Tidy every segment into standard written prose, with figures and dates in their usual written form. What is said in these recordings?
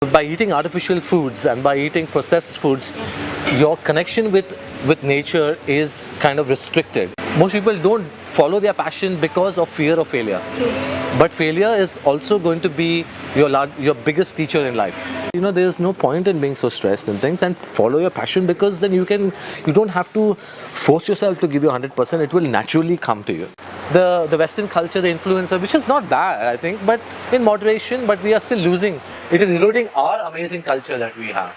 By eating artificial foods and by eating processed foods, your connection with nature is kind of restricted. Most people don't follow their passion because of fear of failure. But failure is also going to be your biggest teacher in life. There's no point in being so stressed and things, and follow your passion, because then you don't have to force yourself to give you 100%. It will naturally come to you. The Western culture, the influencer, which is not bad, I think, but in moderation, but we are still losing. It is eroding our amazing culture that we have.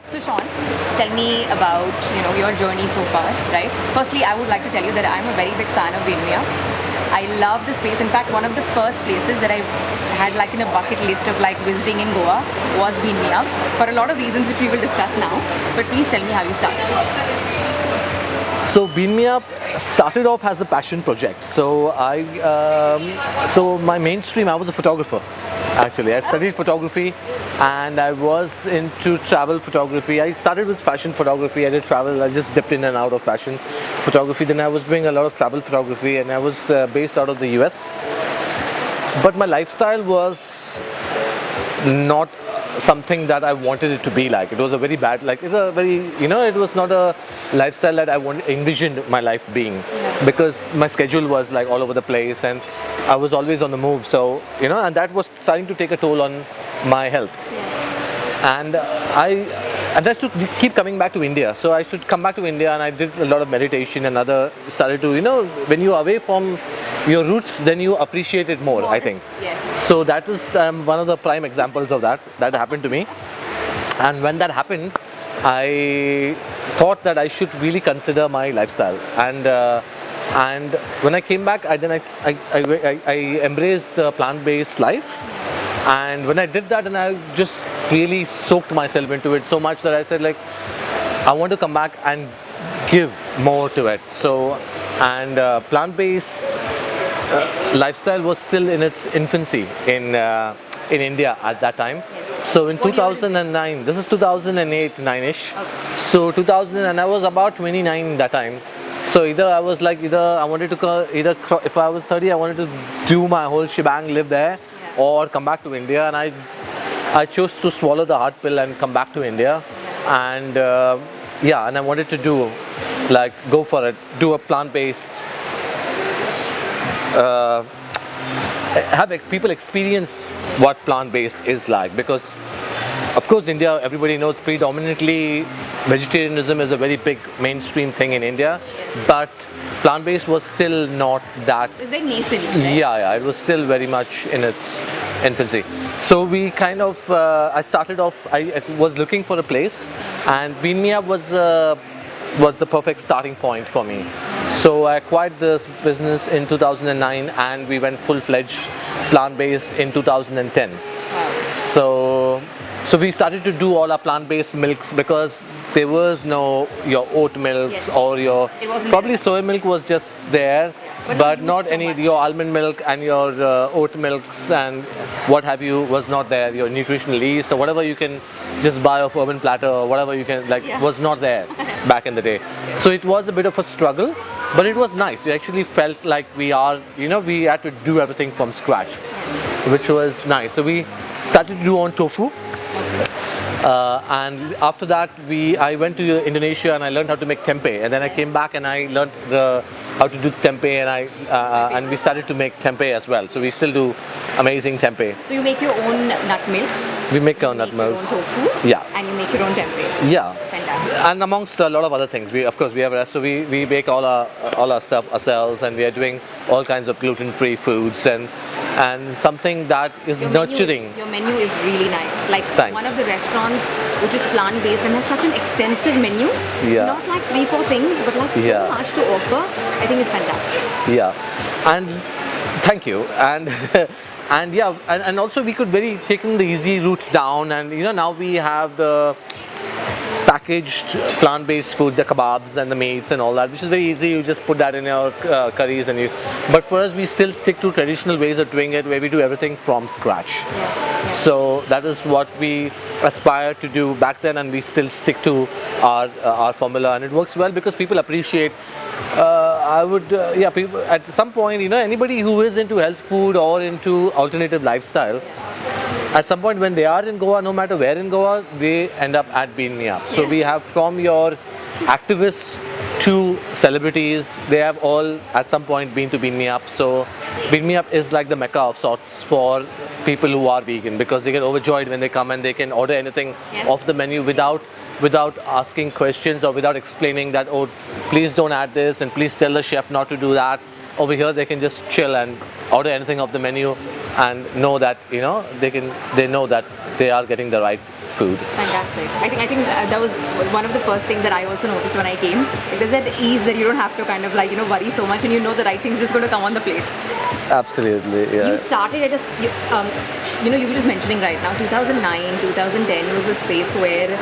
So Shawn, tell me about your journey so far, right? Firstly, I would like to tell you that I'm a very big fan of Vinmia. I love the space. In fact, one of the first places that I had in a bucket list of visiting in Goa was Vinmia, for a lot of reasons which we will discuss now. But please tell me how you started. So Vinmia started off as a passion project. So so my mainstream, I was a photographer. Actually, I studied photography, and I was into travel photography. I started with fashion photography. I did travel. I just dipped in and out of fashion photography. Then I was doing a lot of travel photography, and I was based out of the US. But my lifestyle was not something that I wanted it to be like. It was a very bad, it was not a lifestyle that I envisioned my life being, because my schedule was all over the place, and I was always on the move. So, and that was starting to take a toll on my health. And I had to keep coming back to India. So I should come back to India, and I did a lot of meditation and started to, when you're away from your roots, then you appreciate it more, I think. Yes. So that is one of the prime examples of that happened to me. And when that happened, I thought that I should really consider my lifestyle. And when I came back, I embraced the plant-based life. And when I did that, and I just really soaked myself into it so much that I said, I want to come back and give more to it. So, and plant-based lifestyle was still in its infancy in India at that time. So in 2009, this is 2008, 9ish. Okay. So 2000, and I was about 29 that time. So either I was I wanted to if I was 30, I wanted to do my whole shebang, live there, or come back to India. And I chose to swallow the hard pill and come back to India. And and I wanted to do go for it, do a plant-based. Have people experience what plant-based is like, because of course India, everybody knows, predominantly vegetarianism is a very big mainstream thing in India, but plant-based was still not that. It's very nascent. Right? Yeah, it was still very much in its infancy. So we kind of, I started off, I was looking for a place, and Vinmia was the perfect starting point for me. So I acquired this business in 2009, and we went full-fledged plant-based in 2010. So we started to do all our plant-based milks, because there was no your oat milks or your probably soy milk was just there, but not any your almond milk and your oat milks and what have you was not there. Your nutritional yeast or whatever you can just buy off Urban Platter or whatever you can was not there back in the day. So it was a bit of a struggle, but it was nice. We actually felt like we had to do everything from scratch, which was nice. So we started to do on tofu. And after that, I went to Indonesia and I learned how to make tempeh. And then I came back and I learned how to do tempeh, and we started to make tempeh as well. So we still do amazing tempeh. So you make your own nut milks? We make our nut milks. Your own tofu? Yeah. And you make your own tempeh? Yeah. Fantastic. And amongst a lot of other things, we have rest. So we bake all our stuff ourselves, and we are doing all kinds of gluten-free foods and something that is nurturing. Your menu is really nice. Thanks. One of the restaurants which is plant-based and has such an extensive menu. Yeah. Not 3-4 things, but so much to offer. I think it's fantastic. Yeah. And thank you. And and also we could taken the easy route down, and now we have the packaged plant-based food, the kebabs and the meats and all that, which is very easy. You just put that in your curries but for us, we still stick to traditional ways of doing it, where we do everything from scratch. So that is what we aspire to do back then, and we still stick to our formula, and it works well because people appreciate I would, yeah, people at some point, anybody who is into health food or into alternative lifestyle, at some point when they are in Goa, no matter where in Goa, they end up at Bean Me Up. So we have from your activists to celebrities, they have all at some point been to Bean Me Up. So Bean Me Up is like the mecca of sorts for people who are vegan, because they get overjoyed when they come and they can order anything off the menu without asking questions or without explaining that, oh, please don't add this and please tell the chef not to do that. Over here they can just chill and order anything off the menu and know that they know that they are getting the right food. Fantastic. I think that was one of the first things that I also noticed when I came. There's that ease that you don't have to kind of worry so much, and you know the right thing's just going to come on the plate. Absolutely, yeah. You started at you were just mentioning right now, 2009, 2010 was a space where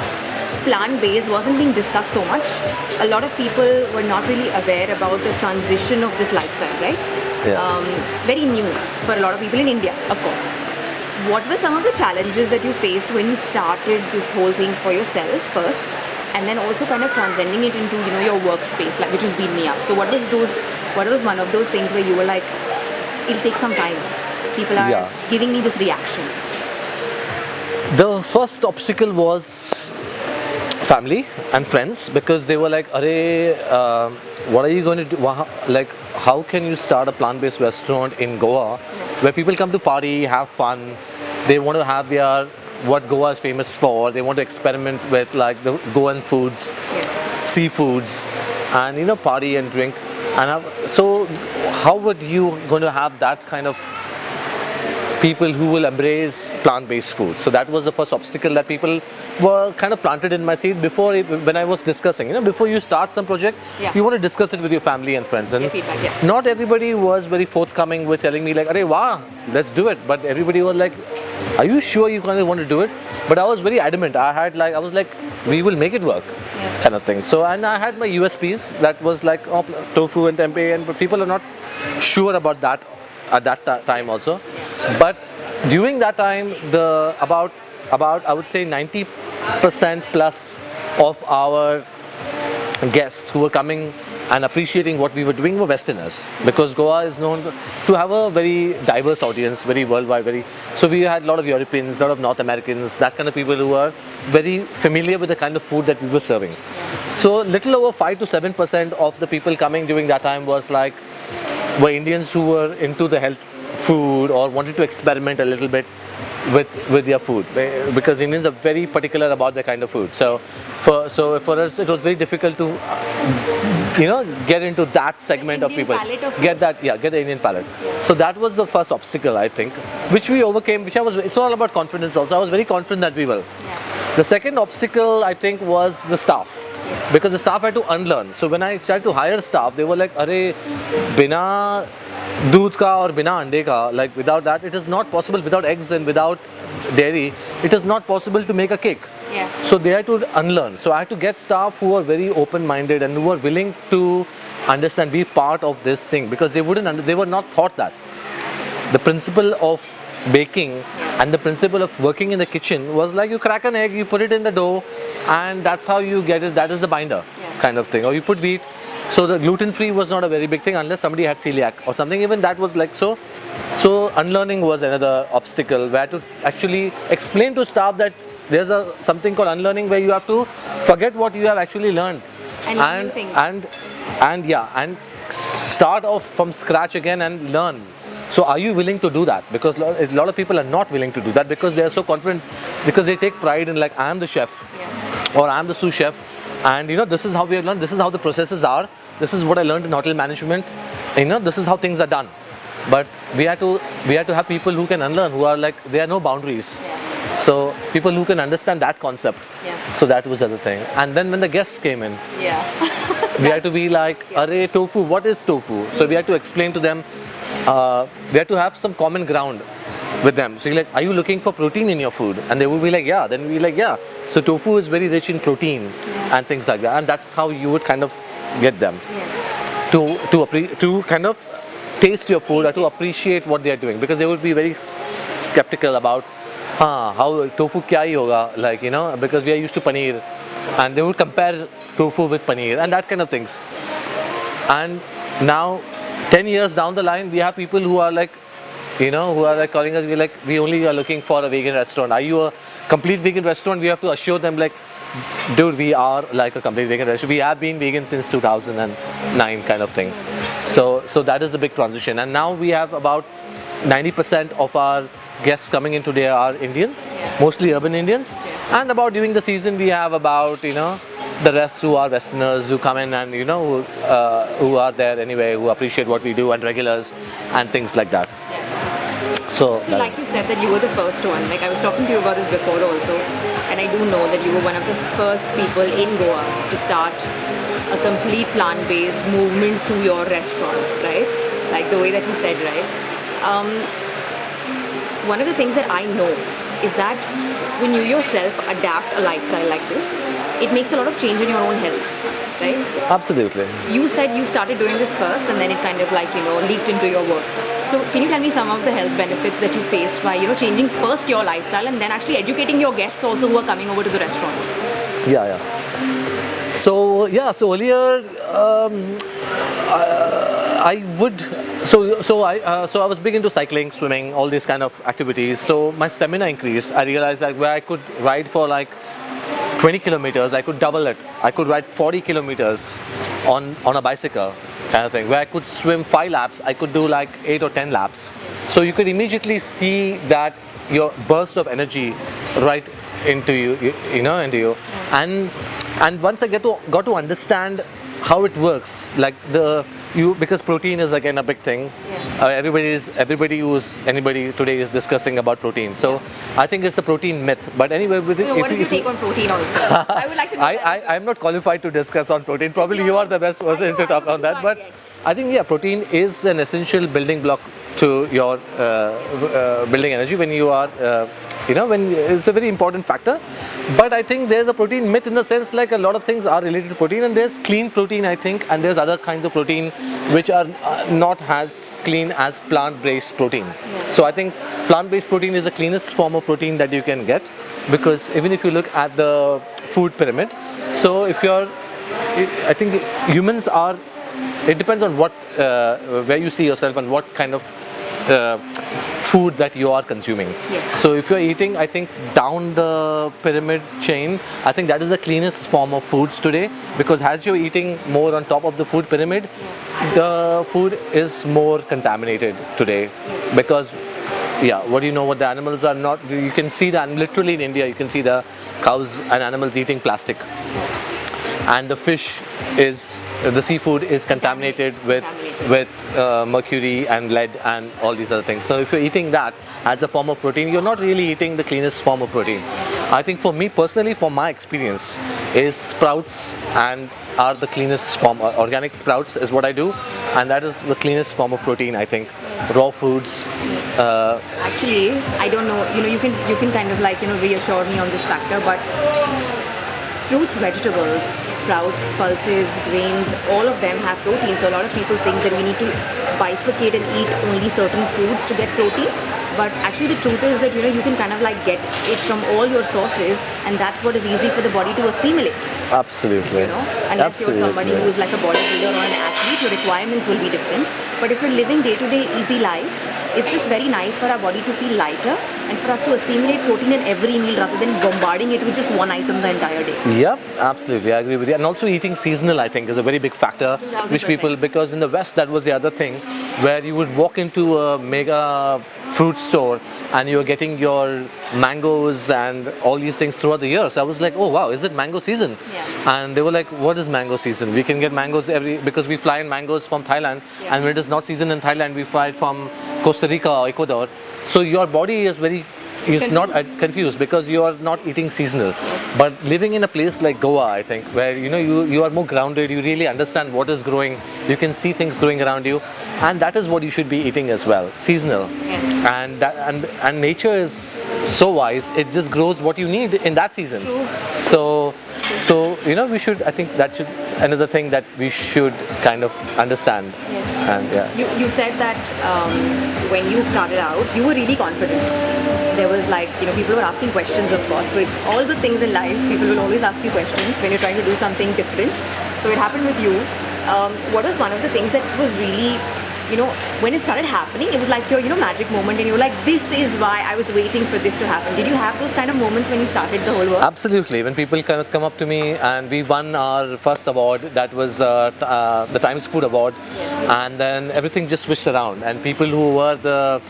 plant-based wasn't being discussed so much. A lot of people were not really aware about the transition of this lifestyle, right? Yeah. Very new for a lot of people in India, of course. What were some of the challenges that you faced when you started this whole thing for yourself first, and then also kind of transcending it into your workspace, like which is Bean Me Up? So what was one of those things where you were like, it'll take some time, people are giving me this reaction? The first obstacle was family and friends, because they were like, "Arey, what are you going to do? Like, how can you start a plant-based restaurant in Goa where people come to party, have fun, they want to have what Goa is famous for, they want to experiment with like the Goan foods, seafoods, and party and drink, and so how would you going to have that kind of people who will embrace plant-based food?" So that was the first obstacle that people were kind of planted in my seed when I was discussing. Before you start some project, you want to discuss it with your family and friends. And feedback, not everybody was very forthcoming with telling me like, "Arey, wow, let's do it." But everybody was like, "Are you sure you kind of want to do it?" But I was very adamant. I was like, "We will make it work," kind of thing. So, and I had my USPs that was like tofu and tempeh, and people are not sure about that at that time also. But during that time, about I would say 90% plus of our guests who were coming and appreciating what we were doing were Westerners, because Goa is known to have a very diverse audience, very worldwide, so we had a lot of Europeans, a lot of North Americans, that kind of people who were very familiar with the kind of food that we were serving. So little over 5 to 7% of the people coming during that time were Indians who were into the health food or wanted to experiment a little bit with their food, because Indians are very particular about their kind of food. So for us it was very difficult to get into that segment of people, get the Indian palate. So that was the first obstacle, I think, which we overcame, it's all about confidence also. I was very confident that we will. The second obstacle, I think, was the staff, because the staff had to unlearn. So when I tried to hire staff, they were like, "Arey, bina दूध का और बिना अंडे का, like without that it is not possible, without eggs and without dairy it is not possible to make a cake." So they had to unlearn. So I had to get staff who are very open-minded and who are willing to understand, be part of this thing, because they were not taught that the principle of baking and the principle of working in the kitchen was like, you crack an egg, you put it in the dough, and that's how you get it, that is the binder kind of thing, or you put wheat. So the gluten-free was not a very big thing unless somebody had celiac or something. Even that was like so. So unlearning was another obstacle, where to actually explain to staff that there's something called unlearning, where you have to forget what you have actually learned and start off from scratch again and learn. So are you willing to do that? Because a lot of people are not willing to do that, because they are so confident, because they take pride in like, I am the chef or I am the sous chef. And this is how we have learned, this is how the processes are, this is what I learned in hotel management, this is how things are done. But we had to have people who can unlearn, who are like, there are no boundaries. So people who can understand that concept. So that was the other thing. And then when the guests came in, we had to be like, "Arey, tofu, what is tofu?" So we had to explain to them, we had to have some common ground with them. So you're like, "Are you looking for protein in your food?" And they would be like, "Yeah." Then we'd be like, "Yeah." So tofu is very rich in protein and things like that. And that's how you would kind of get them to kind of taste your food or to appreciate what they are doing, because they would be very skeptical about how tofu kya hi hoga, like, because we are used to paneer, and they would compare tofu with paneer and that kind of things. And now 10 years down the line, we have people who are like, who are like calling us, we only are looking for a vegan restaurant. Are you a complete vegan restaurant? We have to assure them like, dude, we are like a complete vegan restaurant. We have been vegan since 2009 kind of thing. So that is a big transition. And now we have about 90% of our guests coming in today are Indians, mostly urban Indians. And about during the season, we have about, the rest who are Westerners who come in and, who are there anyway, who appreciate what we do, and regulars and things like that. So like you said that you were the first one. Like I was talking to you about this before also, and I do know that you were one of the first people in Goa to start a complete plant-based movement through your restaurant, right? Like the way that you said, right? One of the things that I know is that when you yourself adapt a lifestyle like this, it makes a lot of change in your own health, right? Absolutely. You said you started doing this first and then it kind of like, leaked into your work. So can you tell me some of the health benefits that you faced by, changing first your lifestyle and then actually educating your guests also who are coming over to the restaurant? Yeah. So earlier, I was big into cycling, swimming, all these kind of activities. So my stamina increased. I realized that where I could ride for like 20 kilometers, I could double it. I could ride 40 kilometers on a bicycle kind of thing. Where I could swim 5 laps, I could do like 8 or 10 laps. So you could immediately see that your burst of energy right into you, and once I got to understand how it works, like because protein is again a big thing. Anybody today is discussing about protein. So I think it's a protein myth. But anyway, what is your take on protein also? I would like to know I'm not qualified to discuss on protein. Probably you are the best person to talk on that. But I think protein is an essential building block to your building energy when you are, when it's a very important factor. But I think there's a protein myth in the sense like a lot of things are related to protein, and there's clean protein, I think, and there's other kinds of protein which are not as clean as plant-based protein. So I think plant-based protein is the cleanest form of protein that you can get, because even if you look at the food pyramid, so I think humans are, it depends on what, where you see yourself and what kind of food that you are consuming. So if you're eating, I think, down the pyramid chain, I think that is the cleanest form of foods today, because as you're eating more on top of the food pyramid, the food is more contaminated today, because what do you know, what the animals are not, you can see that literally in India, you can see the cows and animals eating plastic. And the the seafood is contaminated with mercury and lead and all these other things. So if you're eating that as a form of protein, you're not really eating the cleanest form of protein. I think for me personally, from my experience, is sprouts and are the cleanest form. Organic sprouts is what I do, and that is the cleanest form of protein, I think. Raw foods. Actually, I don't know. You can kind of like reassure me on this factor, but fruits, vegetables, sprouts, pulses, grains, all of them have protein. So a lot of people think that we need to bifurcate and eat only certain foods to get protein. But actually the truth is that you can kind of like get it from all your sources, and that's what is easy for the body to assimilate. Absolutely. Unless you're somebody who is like a bodybuilder or an athlete, your requirements will be different. But if you're living day-to-day easy lives, it's just very nice for our body to feel lighter and for us to assimilate protein in every meal rather than bombarding it with just one item the entire day. Yep, absolutely, I agree with you. And also eating seasonal, I think, is a very big factor, 2000%. which people, because in the West that was the other thing, where you would walk into a mega fruit store and you're getting your mangoes and all these things throughout the year. So I was like, oh wow, is it mango season? And they were like, what is mango season? We can get mangoes because we fly in mangoes from Thailand, and when it is not season in Thailand, we fly it from Costa Rica or Ecuador. So your body is not confused because you are not eating seasonal. But living in a place like Goa, I think, where you are more grounded, you really understand what is growing, you can see things growing around you, and that is what you should be eating as well, seasonal. And nature is so wise, it just grows what you need in that season. So we should, I think that should another thing that we should kind of understand. And you said that when you started out, you were really confident. There was like, people were asking questions, of course. With all the things in life, people will always ask you questions when you're trying to do something different. So it happened with you. what was one of the things that was really, when it started happening, it was like your, magic moment, and you were like, this is why I was waiting for this to happen. Did you have those kind of moments when you started the whole work? Absolutely. When people come up to me, and we won our first award, that was the Times Food Award, Yes. and then everything just switched around, and people who were the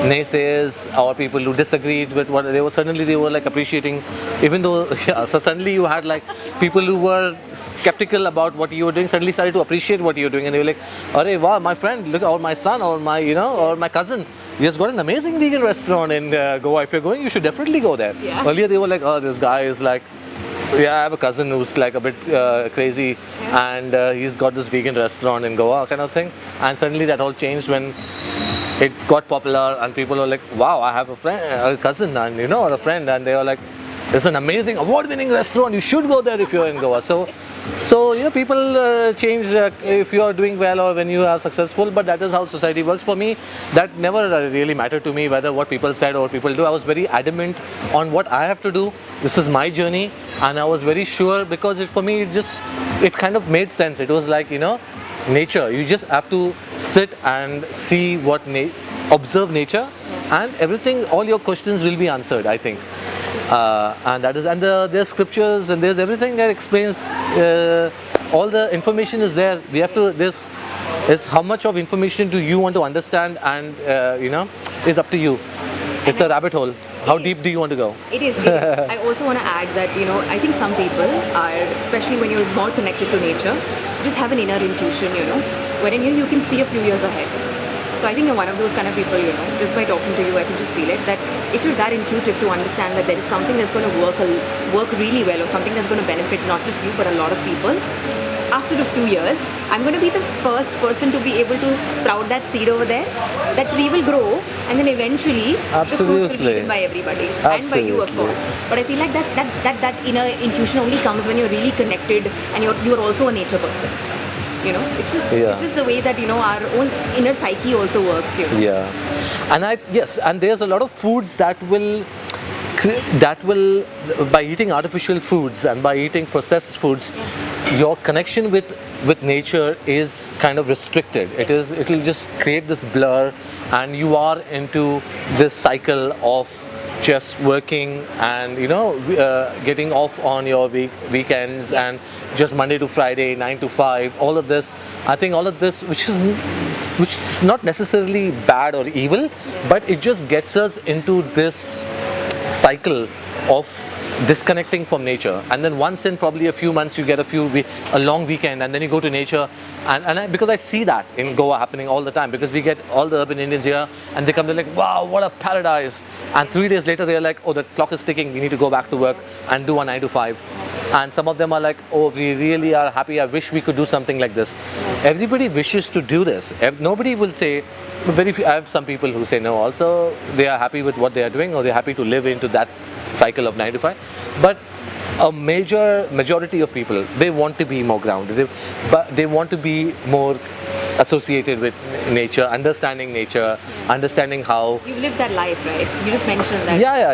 naysayers or people who disagreed with what they were like appreciating, even though so suddenly you had like people who were skeptical about what you were doing suddenly started to appreciate what you were doing, and they were like, "Arey, wow, my friend, look, or my son, or my or my cousin, he has got an amazing vegan restaurant in Goa. If you're going, you should definitely go there." Yeah. Earlier they were like, "Oh, this guy is like." Yeah, I have a cousin who's like a bit crazy, and he's got this vegan restaurant in Goa, kind of thing. And suddenly that all changed when it got popular, and people were like, "Wow, I have a friend, a cousin, and or a friend," and they were like, "It's an amazing award-winning restaurant. You should go there if you're in Goa." So people change if you are doing well or when you are successful, but that is how society works. For me, that never really mattered to me whether what people said or what people do. I was very adamant on what I have to do. This is my journey, and I was very sure because for me it kind of made sense. It was like nature. You just have to sit and see observe nature, and everything, all your questions will be answered, I think. And that is, and there's scriptures and there's everything that explains. All the information is there. We have to. This is how much of information do you want to understand, and is up to you. It's a rabbit hole. How deep do you want to go? It is. I also want to add that, I think some people are, especially when you're more connected to nature, just have an inner intuition, wherein you can see a few years ahead. So I think you're one of those kind of people, just by talking to you, I can just feel it, that if you're that intuitive to understand that there is something that's going to work really well, or something that's going to benefit not just you, but a lot of people, after a few years, I'm going to be the first person to be able to sprout that seed over there. That tree will grow, and then eventually the fruits will be eaten by everybody, and by you, of course. But I feel like that inner intuition only comes when you're really connected, and you're also a nature person. It's just the way that our own inner psyche also works. Yeah, and there's a lot of foods that will by eating artificial foods and by eating processed foods, your connection with nature is kind of restricted. It'll just create this blur, and you are into this cycle of just working and getting off on your weekends, and just Monday to Friday, 9 to 5, all of this. I think all of this, which is not necessarily bad or evil, but it just gets us into this cycle of disconnecting from nature. And then once in probably a few months you get a long weekend, and then you go to nature, and because I see that in Goa happening all the time, because we get all the urban Indians here, and they're like, wow, what a paradise, and 3 days later they're like, oh, the clock is ticking, we need to go back to work and do a 9 to 5. And some of them are like, oh, we really are happy, I wish we could do something like this. Everybody wishes to do this. Nobody will say, very few. I have some people who say no also. They are happy with what they are doing, or they're happy to live into that cycle of 9 to 5. But a majority of people, they want to be more grounded, but they want to be more associated with nature, understanding nature, understanding how you live that life, right? You just mentioned that. Yeah.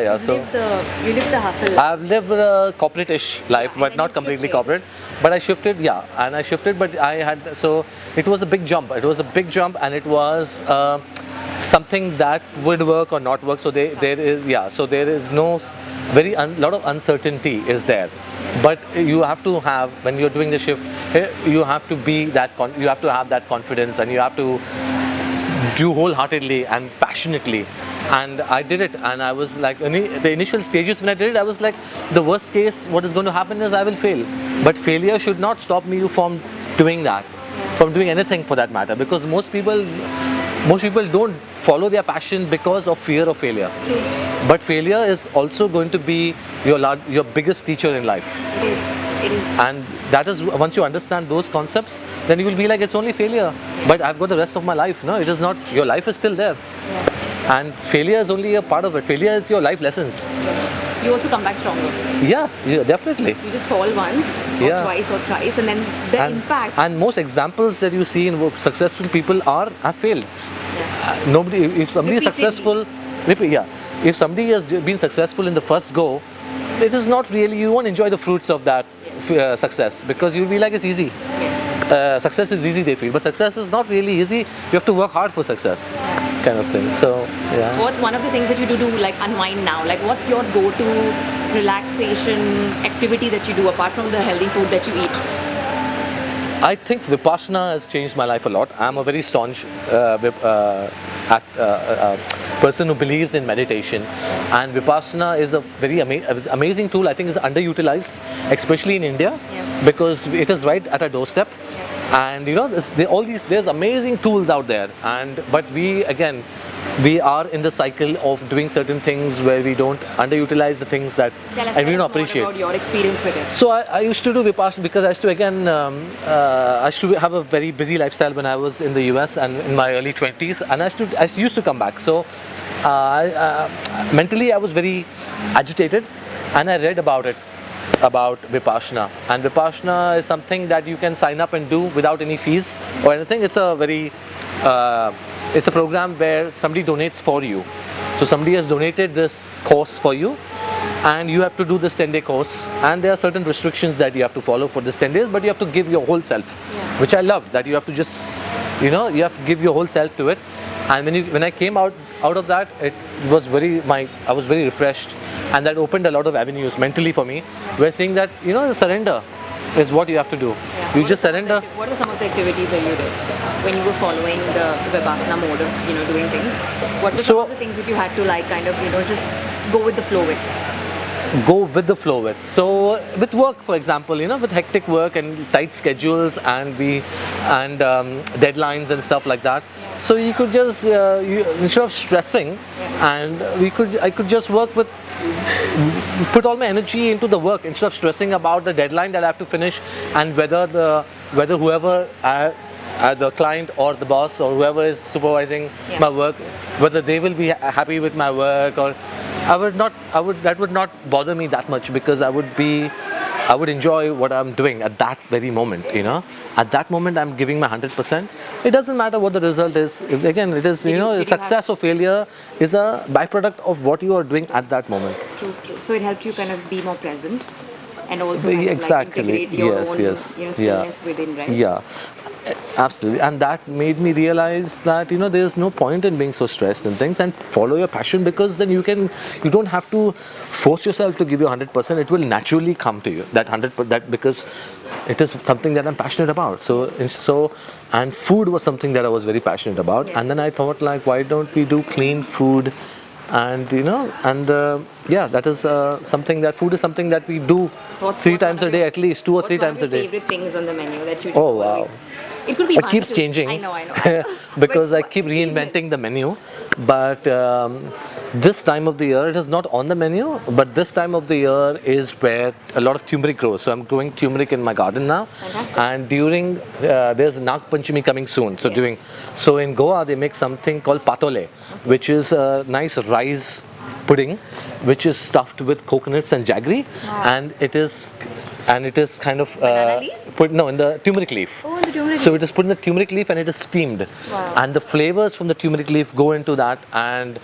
You live the hustle. I've lived a corporate-ish life, but not completely corporate. But I shifted, but it was a big jump. It was a big jump, and it was something that would work or not work. So there is no lot of uncertainty is there. But you have to have, when you're doing the shift, you have to be you have to have that confidence, and you have to do wholeheartedly and passionately. And I did it, and I was like, the initial stages when I did it, I was like, the worst case, what is going to happen is I will fail. But failure should not stop me from doing that, from doing anything for that matter, because most people don't follow their passion because of fear of failure. But failure is also going to be your biggest teacher in life. It is. And that is, once you understand those concepts, then you will be like, it's only failure, but I've got the rest of my life. No, it is not. Your life is still there. And failure is only a part of it. Failure is your life lessons. You also come back stronger. Yeah, definitely. You just fall once, or twice, or thrice, and then the impact. And most examples that you see in successful people have failed. If somebody is successful, if somebody has been successful in the first go, it is not really, you won't enjoy the fruits of that success, because you'll be like, it's easy. Yes. success is easy, they feel, but success is not really easy. You have to work hard for success, kind of thing. So yeah. What's one of the things that you do like unwind now? Like what's your go-to relaxation activity that you do apart from the healthy food that you eat? I think Vipassana has changed my life a lot. I'm a very staunch person who believes in meditation, and Vipassana is a very amazing tool. I think is underutilized, especially in India, because it is right at our doorstep. And you know, there's amazing tools out there, but we are in the cycle of doing certain things where we don't underutilize the things that and we don't appreciate. About your experience with it. So I used to do Vipassana because I used to I used to have a very busy lifestyle when I was in the US and in my early 20s, and I used to come back. So mentally I was very agitated, and I read about Vipassana, and Vipassana is something that you can sign up and do without any fees or anything. It's a very it's a program where somebody donates for you. So somebody has donated this course for you, and you have to do this 10-day course, and there are certain restrictions that you have to follow for this 10 days, but you have to give your whole self, which I loved, that you have to just, you have to give your whole self to it. And when I came out of that, I was very refreshed, and that opened a lot of avenues mentally for me. We're seeing that, surrender is what you have to do. Yeah. You just surrender. What are some of the activities that you did when you were following the Vipassana mode of doing things? What were some of the things that you had to just go with the flow with? Go with the flow with. So with work, for example, with hectic work and tight schedules and deadlines and stuff like that. So you could just instead of stressing, and I could just put all my energy into the work instead of stressing about the deadline that I have to finish, and whether whoever the client or the boss or whoever is supervising my work, whether they will be happy with my work, or that would not bother me that much, because I would enjoy what I'm doing at that very moment. At that moment I'm giving my 100%. It doesn't matter what the result is. It is success or failure is a byproduct of what you are doing at that moment. True. So it helped you kind of be more present, and also Exactly. Integrate your own stillness within, right? Yeah. Absolutely, and that made me realize that there's no point in being so stressed and things, and follow your passion, because then you don't have to force yourself to give you 100%. It will naturally come to you, that 100%, because it is something that I'm passionate about. And food was something that I was very passionate about, and then I thought, why don't we do clean food? And that is something that food is something that we do three times a day, at least 2 or 3 times a day. Favorite things on the menu that you? Oh wow! It could be. It keeps changing. I know. Because I keep reinventing the menu, but this time of the year it is not on the menu. But this time of the year is where a lot of turmeric grows. So I'm growing turmeric in my garden now. Fantastic. And during there's Nag Panchami coming soon. So in Goa they make something called patole, which is a nice rice pudding, which is stuffed with coconuts and jaggery, and it is kind of in the turmeric leaf. Oh, in the turmeric So leaf. it is put in the turmeric leaf and it is steamed. Wow. And the flavors from the turmeric leaf go into that, and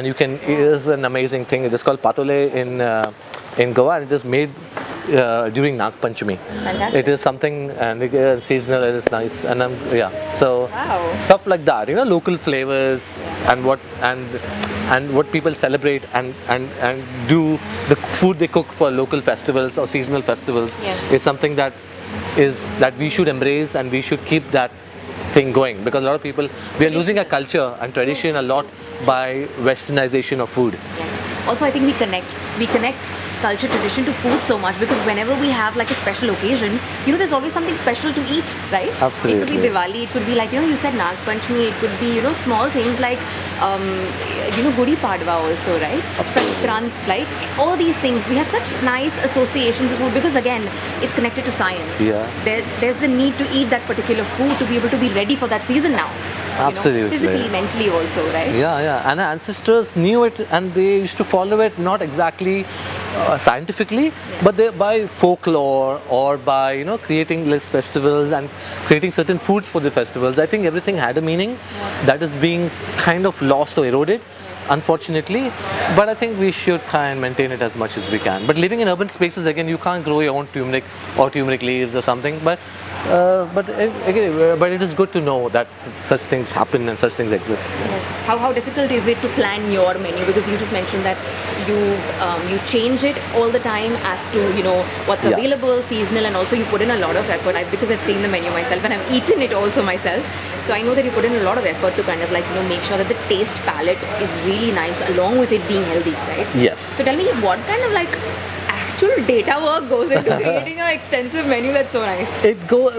you can. It is an amazing thing. It is called patole in Goa, and it is made during Nag Panchami. Fantastic. It is something, and seasonal. It is nice, and so Wow. stuff like that. Local flavors and what people celebrate and do, the food they cook for local festivals or seasonal festivals is something that we should embrace, and we should keep that thing going, because a lot of people, we are losing our culture and tradition a lot by westernization of food. Yes. Also, I think we connect culture, tradition to food so much, because whenever we have a special occasion, there's always something special to eat, right? Absolutely. It could be Diwali, it could be you said Nag Panchami, it could be small things like Gudi Padwa also, right? Sankrant, all these things. We have such nice associations with food, because again, it's connected to science. Yeah. There's the need to eat that particular food to be able to be ready for that season now. Absolutely. Physically, mentally also, right? Yeah. And our ancestors knew it, and they used to follow it, not exactly scientifically, but by folklore, or by creating festivals and creating certain foods for the festivals. I think everything had a meaning that is being kind of lost or eroded, unfortunately. But I think we should try and maintain it as much as we can. But living in urban spaces, again, you can't grow your own turmeric or turmeric leaves or something. But But it is good to know that such things happen and such things exist. Yes. How difficult is it to plan your menu? Because you just mentioned that you change it all the time as to what's Yeah. available, seasonal, and also you put in a lot of effort. Because I've seen the menu myself and I've eaten it also myself, so I know that you put in a lot of effort to kind of like make sure that the taste palette is really nice along with it being healthy, right? Yes. So tell me, what kind of like actual data work goes into creating an extensive menu that's so nice?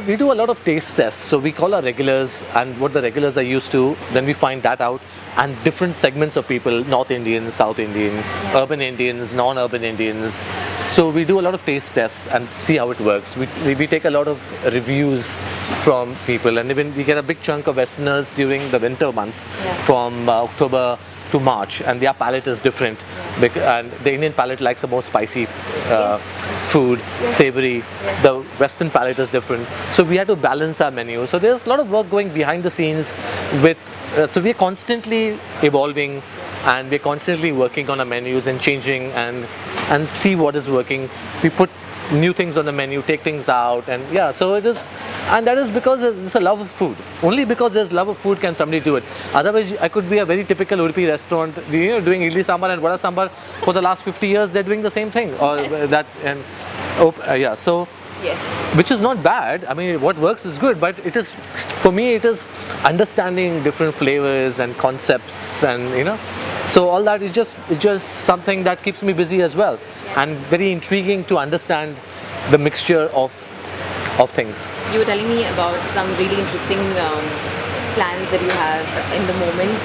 We do a lot of taste tests. So we call our regulars and what the regulars are used to. Then we find that out, and different segments of people: North Indian, South Indian, urban Indians, non-urban Indians. So we do a lot of taste tests and see how it works. We take a lot of reviews from people, and even we get a big chunk of Westerners during the winter months, from October to March, and their palate is different. And the Indian palate likes a more spicy food, savory. The Western palate is different. So we had to balance our menu. So there's a lot of work going behind the scenes with. So we're constantly evolving, and we're constantly working on our menus and changing and see what is working. We put new things on the menu, take things out, and so it is. And that is because it's a love of food. Only because there's love of food can somebody do it. Otherwise, I could be a very typical Udupi restaurant, doing idli sambar and vada sambar for the last 50 years. They're doing the same thing, or that, and so. Yes. Which is not bad. I mean, what works is good, but it is, for me, it is understanding different flavors and concepts, and so all that is just something that keeps me busy as well, and very intriguing to understand the mixture of things. You were telling me about some really interesting plans that you have in the moment,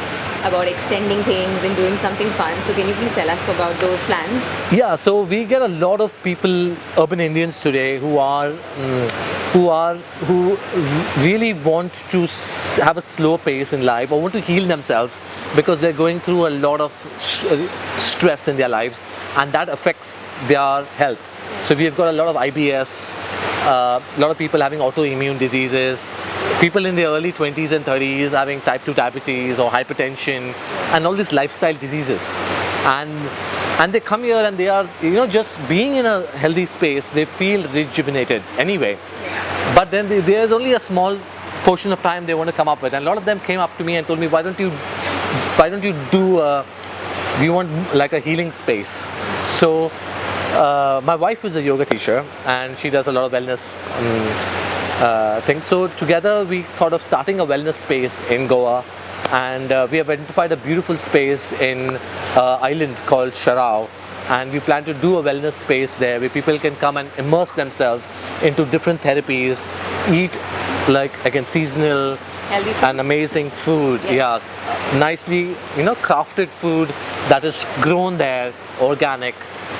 about extending things and doing something fun. So can you please tell us about those plans? Yeah, so we get a lot of people, urban Indians today, who really want to have a slow pace in life, or want to heal themselves because they're going through a lot of stress in their lives, and that affects their health. So we've got a lot of IBS, a lot of people having autoimmune diseases, people in their early 20s and 30s having type 2 diabetes or hypertension, and all these lifestyle diseases. And they come here and they are, just being in a healthy space, they feel rejuvenated anyway. But then there's only a small portion of time they want to come up with. And a lot of them came up to me and told me, why don't you do, we want like a healing space. So my wife is a yoga teacher, and she does a lot of wellness things. So together we thought of starting a wellness space in Goa, and we have identified a beautiful space in island called Sharao, and we plan to do a wellness space there where people can come and immerse themselves into different therapies, eat like again seasonal Healthy food. and amazing food, nicely crafted food that is grown there, organic,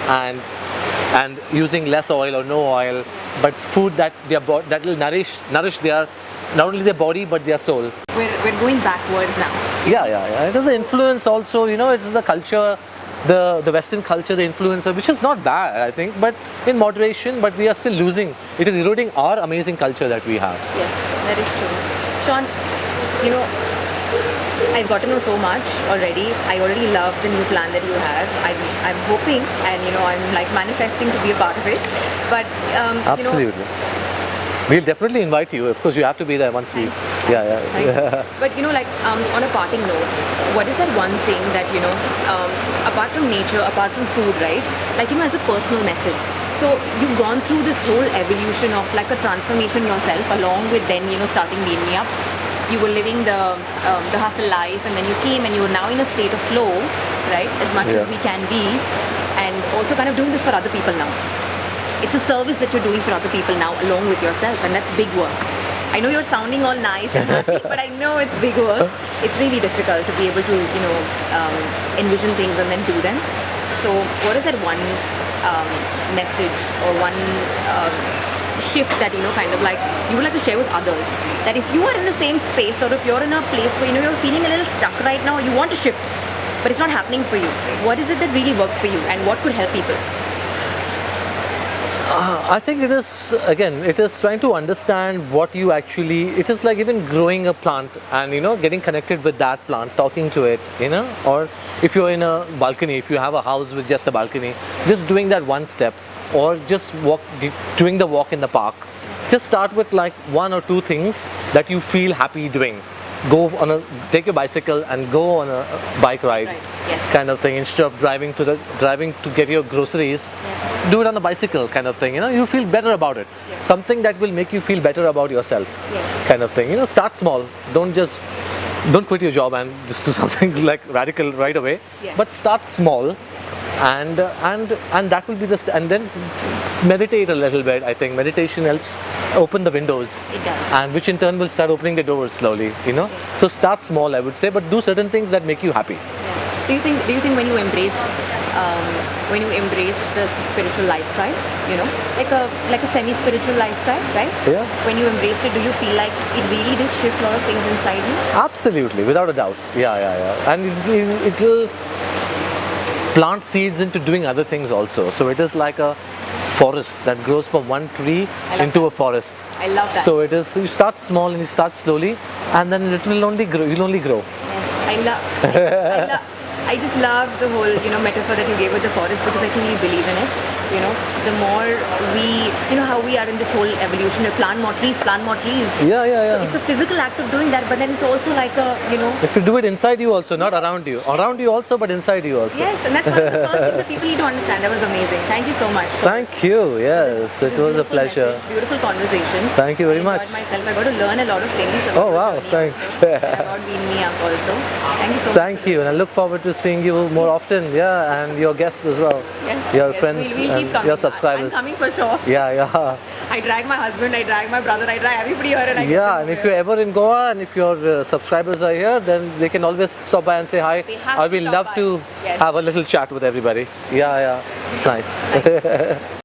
and using less oil or no oil, but food that that will nourish their, not only their body but their soul. We're going backwards now. Yeah. It is an influence also. It is the culture, the Western culture, the influencer, which is not bad, I think, but in moderation. But we are still losing. It is eroding our amazing culture that we have. Yes, that is true. Shawn, I've got to know so much already. I already love the new plan that you have. I'm hoping, and I'm like manifesting to be a part of it. But Absolutely. We'll definitely invite you. Of course, you have to be there once we. Yeah. But on a parting note, what is that one thing that apart from nature, apart from food, right? Like as a personal message. So you've gone through this whole evolution of like a transformation yourself, along with then starting Beam Me Up. You were living the hustle life, and then you came and you are now in a state of flow, right? As much as we can be, and also kind of doing this for other people now. It's a service that you're doing for other people now, along with yourself, and that's big work. I know you're sounding all nice and happy, but I know it's big work. It's really difficult to be able to, envision things and then do them. So, what is that one message or one shift that kind of like you would like to share with others? That if you are in the same space, or if you're in a place where you're feeling a little stuck right now, you want to shift, but it's not happening for you. What is it that really worked for you, and what could help people? I think it is trying to understand what you actually, it is like even growing a plant and getting connected with that plant, talking to it, or if you're in a balcony, if you have a house with just a balcony, just doing that one step, or just doing the walk in the park, just start with like one or two things that you feel happy doing. Take your bicycle and go on a bike ride, Right. Yes. kind of thing. Instead of driving to get your groceries, Yes. do it on a bicycle, kind of thing. You feel better about it. Yes. Something that will make you feel better about yourself, Yes. kind of thing. Start small. Don't quit your job and just do something like radical right away. Yes. But start small, and that will be and then meditate a little bit. I think meditation helps open the windows, It does. and which in turn will start opening the doors slowly. So start small, I would say, but do certain things that make you happy. Yeah. Do you think when you embraced the spiritual lifestyle, like a semi-spiritual lifestyle, right? Yeah. When you embraced it, do you feel like it really did shift a lot of things inside you? Absolutely, without a doubt. Yeah. And it will plant seeds into doing other things also. So it is like a forest that grows from one tree I love into that. a forest. I love that. So it is. You start small and you start slowly, and then it will only grow. You'll only grow. I just love the whole, metaphor that you gave with the forest, because I truly believe in it. The more we, how we are in this whole evolution, plant more trees. Yeah. So it's a physical act of doing that, but then it's also like a, If you do it inside you also, not around you. Around you also, but inside you also. yes, and that's one of the first things that people need to understand. That was amazing. Thank you so much. Thank you. Yes, it was a Beautiful pleasure. message, beautiful conversation. Thank you very I much. enjoyed myself. I got to learn a lot of things. About Oh wow, your journey thanks. also, about being me up also. Thank you so much. Thank you, and I look forward to seeing you more often. Yeah, and your guests as well. Yes, Your yes, friends we'll keep and coming. your subscribers. I'm coming for sure. Yeah. I drag my husband, I drag my brother, I drag everybody here, and I get Yeah, them and if here. you're ever in Goa and if your subscribers are here, then they can always stop by and say hi. They have I to will stop love by. to Yes. have a little chat with everybody. Yeah, it's nice.